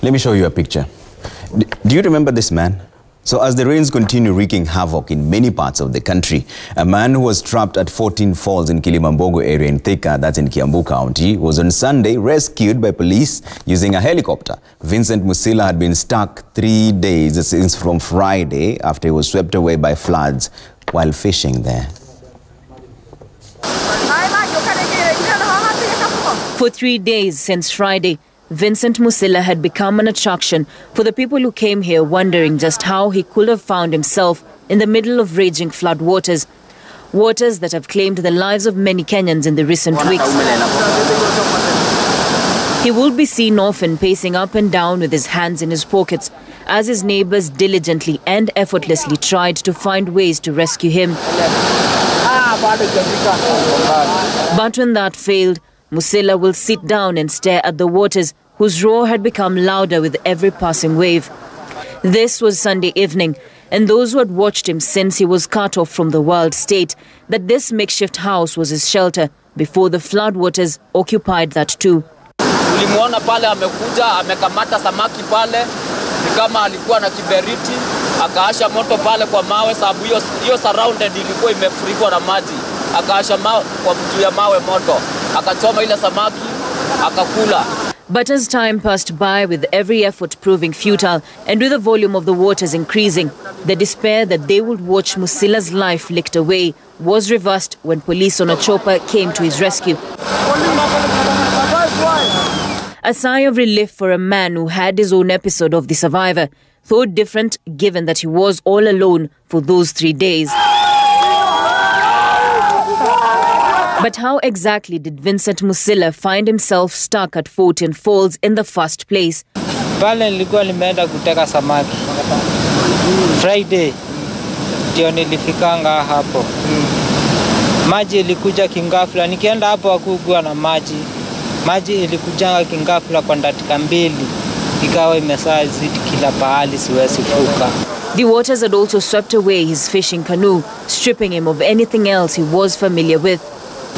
Let me show you a picture. Do you remember this man? So as the rains continue wreaking havoc in many parts of the country, a man who was trapped at 14 Falls in Kilimambogo area in Thika, that's in Kiambu County, was on Sunday rescued by police using a helicopter. Vincent Musila had been stuck 3 days since from Friday after he was swept away by floods while fishing there. For 3 days since Friday, Vincent Musila had become an attraction for the people who came here, wondering just how he could have found himself in the middle of raging flood waters. Waters that have claimed the lives of many Kenyans in the recent weeks. He will be seen often pacing up and down with his hands in his pockets as his neighbors diligently and effortlessly tried to find ways to rescue him. But when that failed, Musila will sit down and stare at the waters, whose roar had become louder with every passing wave. This was Sunday evening, and those who had watched him since he was cut off from the world state that this makeshift house was his shelter before the floodwaters occupied that too. Ulimuona pale amekuja, amekamata samaki pale, ni kama alikuwa na kiberiti, akaasha moto pale kwa mawe sababu hiyo surrounded ilikuwa imefurikwa na maji. Akaasha kwa mtu ya mawe moto, akachoma ile samaki, akakula. But as time passed by, with every effort proving futile and with the volume of the waters increasing, the despair that they would watch Musila's life licked away was reversed when police on a chopper came to his rescue. A sigh of relief for a man who had his own episode of The Survivor, though different given that he was all alone for those 3 days. But how exactly did Vincent Musila find himself stuck at 14 Falls in the first place? Pale nilikuwa nimeenda kuteka samaki. Friday ndio nilifikanga hapo. Maji ilikuja kingafla, nikienda hapo hakukuwa na maji. Maji ilikujanga kingafla kwa dakika 2. Ikawa imesazidi kila pahali siwezi fuka. The waters had also swept away his fishing canoe, stripping him of anything else he was familiar with.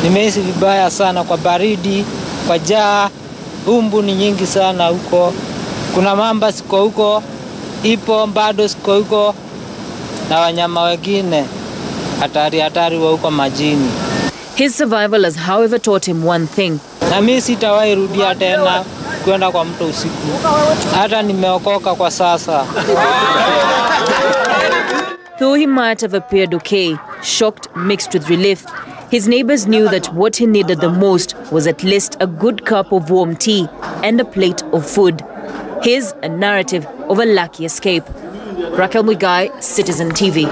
Nimehisi vibaya sana kwa baridi, kwa jaa, umbu ni nyingi sana huko. Kuna mamba siko huko, ipo bado siko huko, na wanyama wengine hatari wa huko majini. His survival has however taught him one thing. Na mimi sitawahi rudia tena kwenda kwa mto usiku. Hata nimeokoka kwa sasa. Though he might have appeared okay, shocked mixed with relief, his neighbors knew that what he needed the most was at least a good cup of warm tea and a plate of food. His a narrative of a lucky escape. Raquel Muigai, Citizen TV.